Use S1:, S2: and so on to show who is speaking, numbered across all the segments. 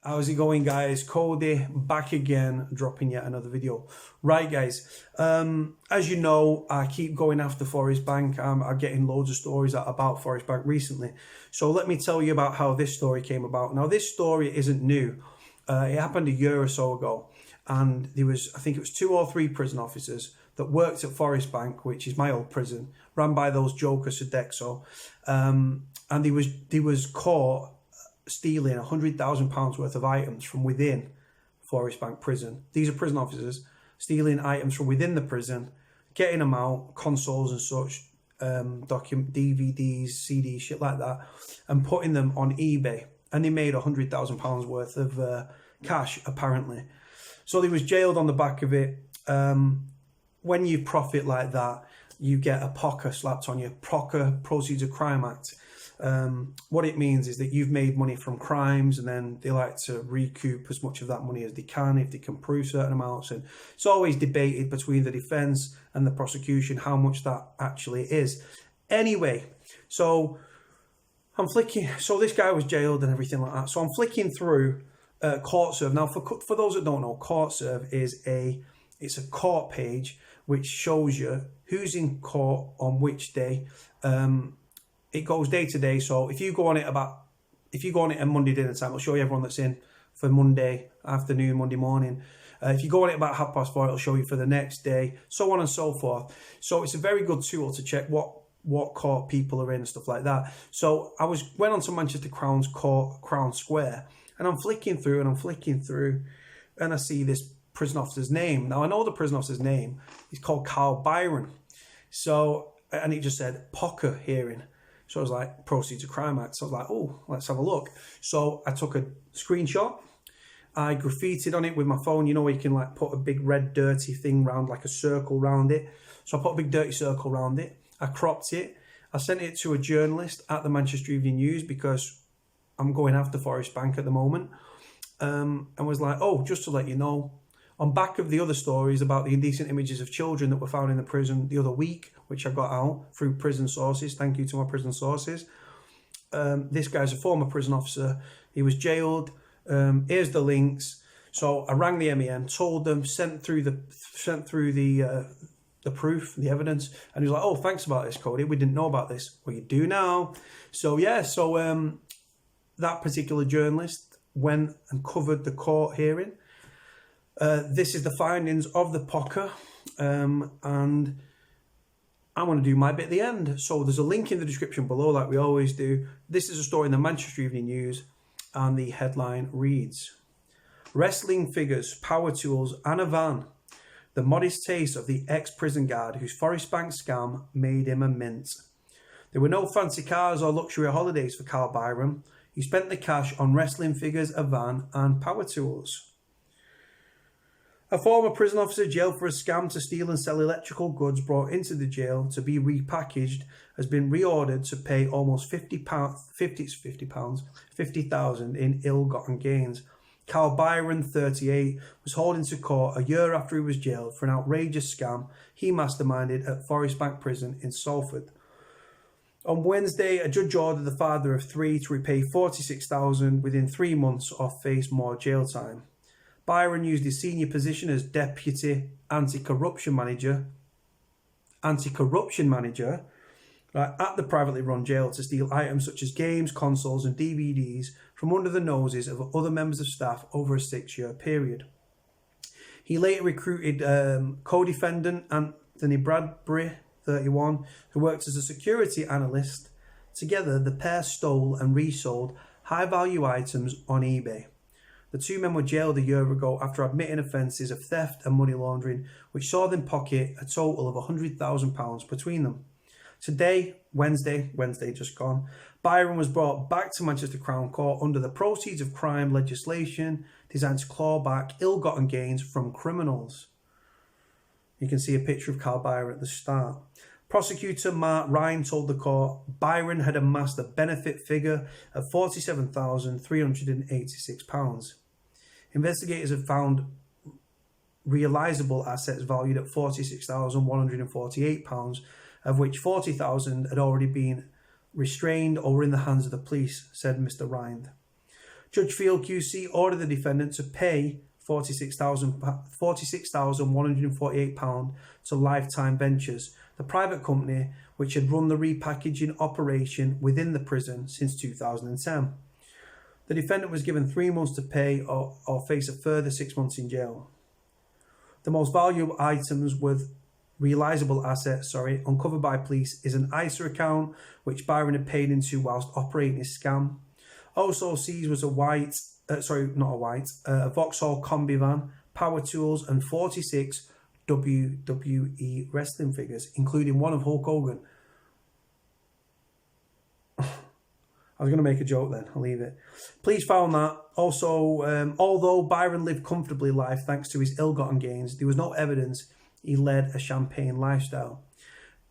S1: How's it going, guys? Cody back again, dropping yet another video. Right, guys, as you know, I keep going after Forest Bank. I'm getting loads of stories about Forest Bank recently. So let me tell you about how this story came about. Now, this story isn't new. It happened a year or so ago. And there was, I think it was 2 or 3 prison officers that worked at Forest Bank, which is my old prison, ran by those joker Sodexo. And they was caught stealing £100,000 worth of items from within Forest Bank prison. These are prison officers stealing items from within the prison, getting them out, consoles and such, DVDs, CDs, shit like that, and putting them on eBay. And they made £100,000 worth of cash, apparently. So they was jailed on the back of it. When you profit like that, you get a POCA slapped on you, POCA, Proceeds of Crime Act. What it means is that you've made money from crimes, and then they like to recoup as much of that money as they can if they can prove certain amounts. And it's always debated between the defense and the prosecution how much that actually is. Anyway, so I'm flicking. So this guy was jailed and everything like that. So I'm flicking through court serve. Now, for those that don't know, court serve is it's a court page which shows you who's in court on which day. It goes day to day. So if you go on it at Monday dinner time, it'll show you everyone that's in for Monday afternoon, Monday morning. If you go on it about 4:30, it'll show you for the next day, so on and so forth. So it's a very good tool to check what court people are in and stuff like that. So I went on to Manchester Crown's court, Crown Square, and I'm flicking through, and I see this prison officer's name. Now I know the prison officer's name. He's called Carl Byron. So, and it just said POCA hearing. So I was like, Proceeds of Crime Act. So I was like, oh, let's have a look. So I took a screenshot. I graffitied on it with my phone. You know where you can like put a big red dirty thing round, like a circle round it. So I put a big dirty circle round it. I cropped it. I sent it to a journalist at the Manchester Evening News because I'm going after Forest Bank at the moment. And was like, oh, just to let you know, on back of the other stories about the indecent images of children that were found in the prison the other week, which I got out through prison sources. Thank you to my prison sources. This guy's a former prison officer. He was jailed. Here's the links. So I rang the MEN, told them, sent through the proof, the evidence, and he was like, "Oh, thanks about this, Cody. We didn't know about this. Well, you do now." So yeah, that particular journalist went and covered the court hearing. This is the findings of the POCA, and I'm going to do my bit at the end. So there's a link in the description below, like we always do. This is a story in the Manchester Evening News, and the headline reads, "Wrestling figures, power tools and a van. The modest taste of the ex-prison guard whose Forest Bank scam made him a mint." There were no fancy cars or luxury holidays for Carl Byron. He spent the cash on wrestling figures, a van and power tools. A former prison officer jailed for a scam to steal and sell electrical goods brought into the jail to be repackaged has been reordered to pay almost £50,000 in ill-gotten gains. Carl Byron, 38, was hauled into court a year after he was jailed for an outrageous scam he masterminded at Forest Bank Prison in Salford. On Wednesday, a judge ordered the father of 3 to repay $46,000 within 3 months or face more jail time. Byron used his senior position as Deputy Anti-Corruption Manager at the privately run jail to steal items such as games, consoles and DVDs from under the noses of other members of staff over a 6-year period. He later recruited co-defendant Anthony Bradbury, 31, who worked as a security analyst. Together, the pair stole and resold high-value items on eBay. The 2 men were jailed a year ago after admitting offences of theft and money laundering, which saw them pocket a total of £100,000 between them. Today, Wednesday just gone, Byron was brought back to Manchester Crown Court under the Proceeds of Crime legislation designed to claw back ill-gotten gains from criminals. You can see a picture of Carl Byron at the start. Prosecutor Mark Ryan told the court Byron had amassed a benefit figure of £47,386. Investigators have found realisable assets valued at £46,148, of which £40,000 had already been restrained or were in the hands of the police, said Mr. Rind. Judge Field QC ordered the defendant to pay £46,148 to Lifetime Ventures, the private company which had run the repackaging operation within the prison since 2010. The defendant was given 3 months to pay or face a further 6 months in jail. The most valuable items with realisable assets, uncovered by police is an ISA account which Byron had paid into whilst operating his scam. Also seized was a Vauxhall combi van, power tools and 46 WWE wrestling figures, including one of Hulk Hogan. I was going to make a joke then, I'll leave it. Police found that. Also, although Byron lived comfortably life thanks to his ill-gotten gains, there was no evidence he led a champagne lifestyle.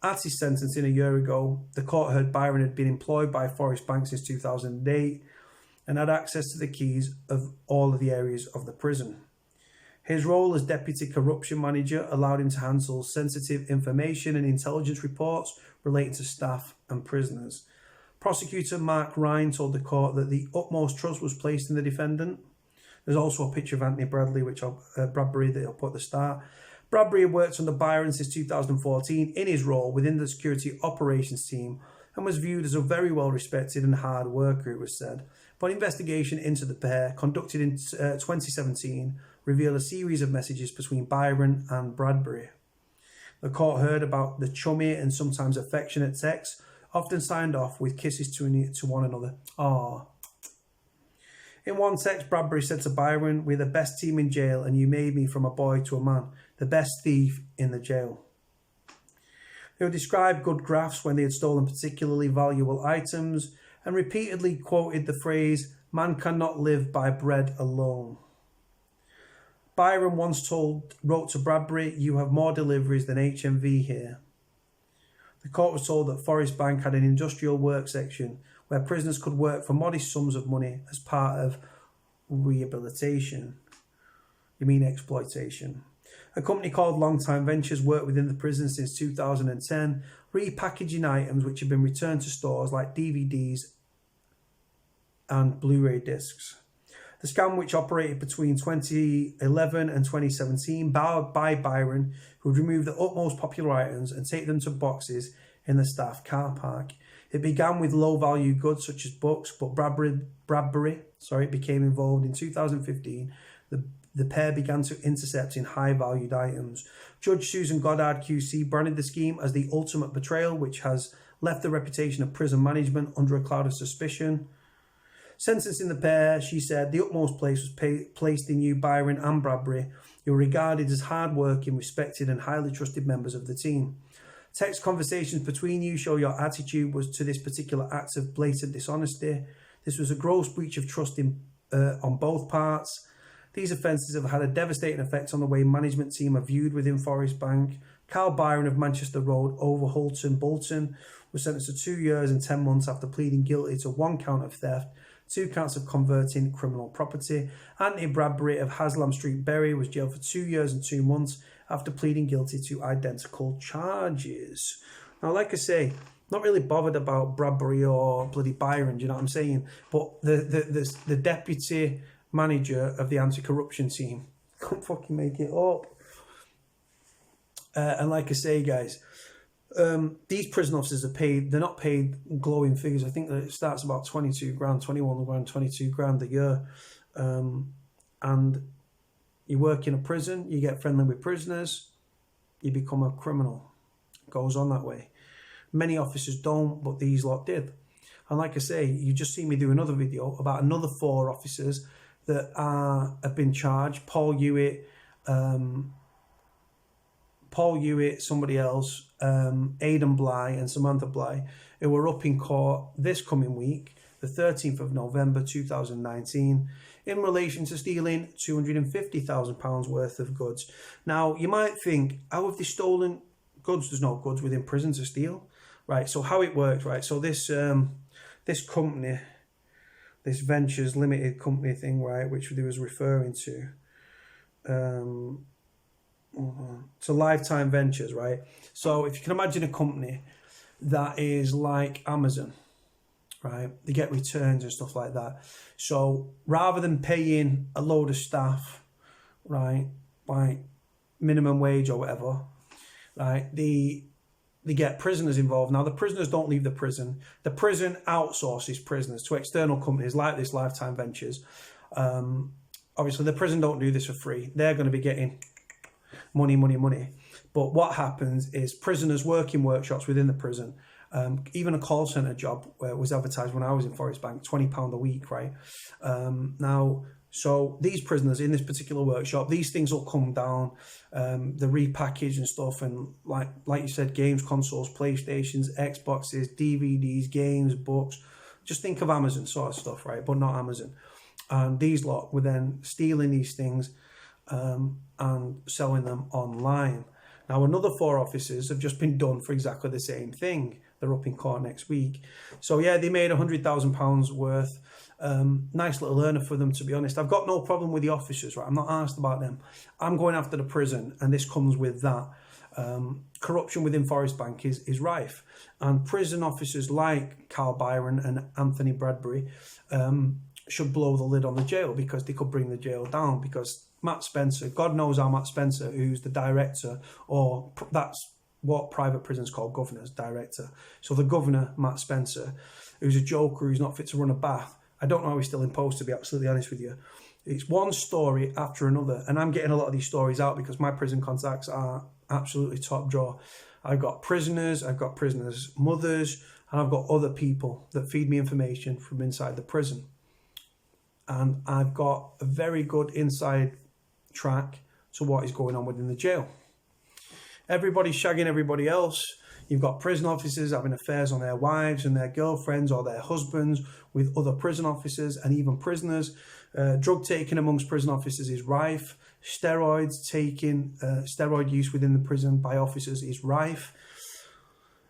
S1: At his sentencing a year ago, the court heard Byron had been employed by Forest Bank since 2008 and had access to the keys of all of the areas of the prison. His role as Deputy Corruption Manager allowed him to handle sensitive information and intelligence reports relating to staff and prisoners. Prosecutor Mark Ryan told the court that the utmost trust was placed in the defendant. There's also a picture of Anthony Bradbury that I'll put at the start. Bradbury had worked under Byron since 2014 in his role within the security operations team and was viewed as a very well respected and hard worker, it was said. But investigation into the pair, conducted in 2017, revealed a series of messages between Byron and Bradbury. The court heard about the chummy and sometimes affectionate texts, often signed off with kisses to one another. Aww. In one text, Bradbury said to Byron, "We're the best team in jail and you made me from a boy to a man, the best thief in the jail." They would describe good grafts when they had stolen particularly valuable items and repeatedly quoted the phrase, "Man cannot live by bread alone." Byron once wrote to Bradbury, "You have more deliveries than HMV here." The court was told that Forest Bank had an industrial work section where prisoners could work for modest sums of money as part of rehabilitation. You mean exploitation. A company called Longtime Ventures worked within the prison since 2010, repackaging items which had been returned to stores like DVDs and Blu-ray discs. The scam, which operated between 2011 and 2017, by Byron, who would remove the utmost popular items and take them to boxes in the staff car park. It began with low-value goods such as books, but Bradbury became involved in 2015. The pair began to intercept in high-valued items. Judge Susan Goddard QC branded the scheme as the ultimate betrayal, which has left the reputation of prison management under a cloud of suspicion. Sentencing the pair, she said, the utmost place was placed in you, Byron and Bradbury. You were regarded as hard-working, respected and highly trusted members of the team. Text conversations between you show your attitude was to this particular act of blatant dishonesty. This was a gross breach of trust on both parts. These offences have had a devastating effect on the way management team are viewed within Forest Bank. Carl Byron of Manchester Road, Overholton, Bolton, was sentenced to 2 years and 10 months after pleading guilty to 1 count of theft, 2 counts of converting criminal property. Anthony Bradbury of Haslam Street, Bury, was jailed for 2 years and 2 months after pleading guilty to identical charges. Now, like I say, not really bothered about Bradbury or bloody Byron, do you know what I'm saying? But the deputy manager of the anti-corruption team, can't fucking make it up. And like I say, guys, these prison officers are paid, they're not paid glowing figures. I think that it starts about 22 grand, 21 grand, 22 grand a year. And you work in a prison, you get friendly with prisoners, you become a criminal. It goes on that way. Many officers don't, but these lot did. And like I say, you just see me do another video about another 4 officers that have been charged. Paul Hewitt, somebody else, Aidan Bly and Samantha Bly, who were up in court this coming week, the 13th of November 2019, in relation to stealing £250,000 worth of goods. Now, you might think, how have they stolen goods? There's no goods within prison to steal. Right, so how it works, right? So this company, this Ventures Limited company thing, right, which they was referring to Lifetime Ventures, right? So if you can imagine a company that is like Amazon, right? They get returns and stuff like that. So rather than paying a load of staff, right, like minimum wage or whatever, right, they get prisoners involved. Now, the prisoners don't leave the prison. The prison outsources prisoners to external companies like this Lifetime Ventures. Obviously, the prison don't do this for free. They're going to be getting money. But what happens is prisoners work in workshops within the prison. Even a call centre job was advertised when I was in Forest Bank, £20 a week, right? So these prisoners in this particular workshop, these things will come down, the repackage and stuff, and like you said, games, consoles, PlayStations, Xboxes, DVDs, games, books. Just think of Amazon sort of stuff, right? But not Amazon. And these lot were then stealing these things and selling them online. Now, another 4 officers have just been done for exactly the same thing. They're up in court next week. So yeah, they made £100,000 worth. Nice little earner for them, to be honest. I've got no problem with the officers, right? I'm not asked about them. I'm going after the prison, and this comes with that. Corruption within Forest Bank is rife, and prison officers like Carl Byron and Anthony Bradbury should blow the lid on the jail, because they could bring the jail down. Because Matt Spencer, God knows how Matt Spencer, who's the director, or that's what private prisons call governors, director. So the governor, Matt Spencer, who's a joker, who's not fit to run a bath. I don't know how he's still in post, to be absolutely honest with you. It's one story after another, and I'm getting a lot of these stories out because my prison contacts are absolutely top drawer. I've got prisoners' mothers, and I've got other people that feed me information from inside the prison. And I've got a very good inside track to what is going on within the jail. Everybody's shagging everybody else. You've got prison officers having affairs on their wives and their girlfriends or their husbands with other prison officers and even prisoners. Drug taking amongst prison officers is rife. Steroid use within the prison by officers is rife.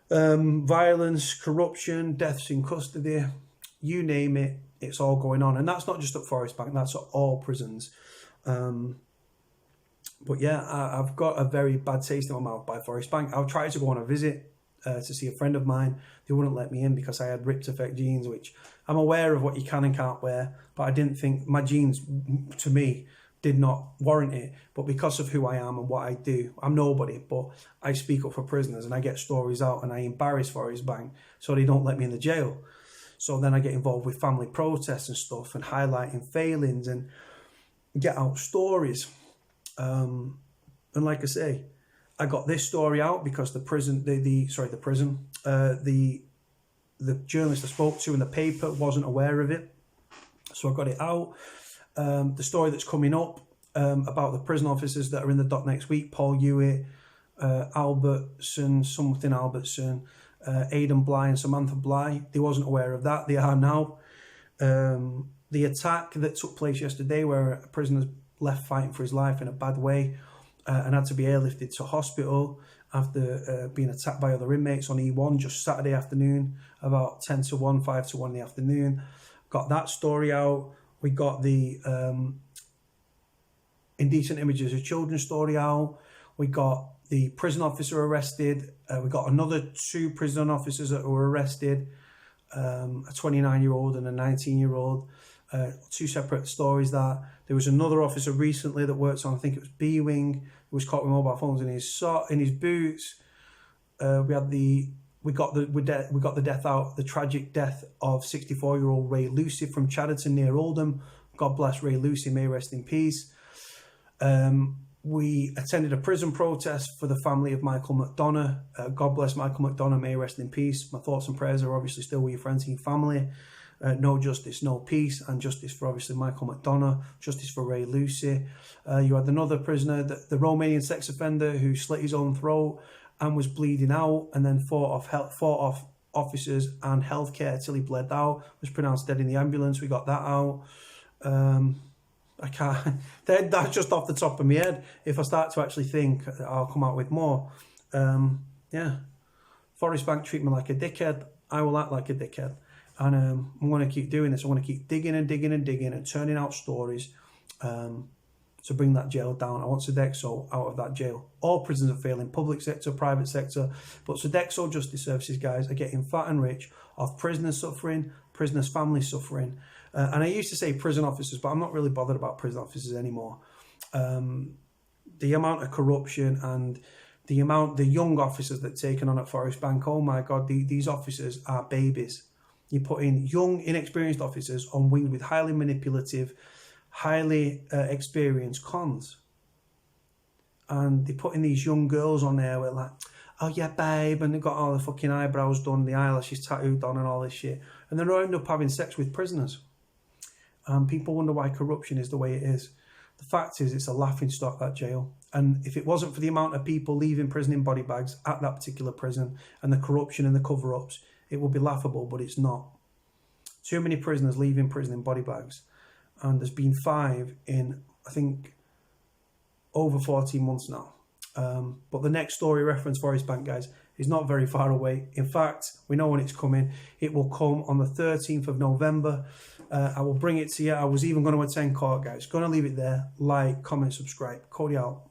S1: Violence, corruption, deaths in custody, you name it, it's all going on. And that's not just at Forest Bank, that's at all prisons. But yeah, I've got a very bad taste in my mouth by Forest Bank. I've tried to go on a visit to see a friend of mine. They wouldn't let me in because I had ripped effect jeans, which I'm aware of what you can and can't wear, but I didn't think my jeans, to me, did not warrant it. But because of who I am and what I do, I'm nobody, but I speak up for prisoners and I get stories out and I embarrass Forest Bank so they don't let me in the jail. So then I get involved with family protests and stuff and highlighting failings and get out stories. And like I say, I got this story out because the journalist I spoke to in the paper wasn't aware of it, so I got it out. The story that's coming up about the prison officers that are in the dock next week, Paul Hewitt, Albertson, Aidan Bly and Samantha Bly, they wasn't aware of that. They are now. The attack that took place yesterday, where a prisoner left fighting for his life in a bad way and had to be airlifted to hospital after being attacked by other inmates on E1 just Saturday afternoon, about 10 to 1, 5 to 1 in the afternoon. Got that story out. We got the indecent images of children story out. We got the prison officer arrested. We got another 2 prison officers that were arrested, a 29-year-old and a 19-year-old. 2 separate stories. That there was another officer recently that works on, I think it was B-Wing, who was caught with mobile phones in his boots. We got the death out, the tragic death of 64-year-old Ray Lucy from Chadderton near Oldham. God bless Ray Lucy, may rest in peace. We attended a prison protest for the family of Michael McDonough. God bless Michael McDonough, may rest in peace. My thoughts and prayers are obviously still with your friends and your family. No justice, no peace, and justice for obviously Michael McDonough, justice for Ray Lucy. You had another prisoner, the Romanian sex offender who slit his own throat and was bleeding out, and then fought off officers and healthcare till he bled out, was pronounced dead in the ambulance. We got that out. I can't, that's just off the top of my head. If I start to actually think, I'll come out with more. Yeah, Forest Bank treat me like a dickhead. I will act like a dickhead. And I'm going to keep doing this. I want to keep digging and turning out stories to bring that jail down. I want Sodexo out of that jail. All prisons are failing, public sector, private sector. But Sodexo Justice Services guys are getting fat and rich off prisoners suffering, prisoners' families suffering. And I used to say prison officers, but I'm not really bothered about prison officers anymore. The amount of corruption and the young officers that are taken on at Forest Bank, oh my God, these officers are babies. You put in young, inexperienced officers on wing with highly manipulative, highly experienced cons. And they put in these young girls on there with like, oh yeah, babe, and they've got all the fucking eyebrows done, the eyelashes tattooed on and all this shit. And then they end up having sex with prisoners. And people wonder why corruption is the way it is. The fact is, it's a laughingstock, that jail. And if it wasn't for the amount of people leaving prison in body bags at that particular prison and the corruption and the cover-ups, it would be laughable, but it's not. Too many prisoners leaving prison in body bags. And there's been 5 in, I think, over 14 months now. But the next story reference Forest Bank, guys, is not very far away. In fact, we know when it's coming. It will come on the 13th of November. I will bring it to you. I was even going to attend court, guys. Going to leave it there. Like, comment, subscribe. Cody out.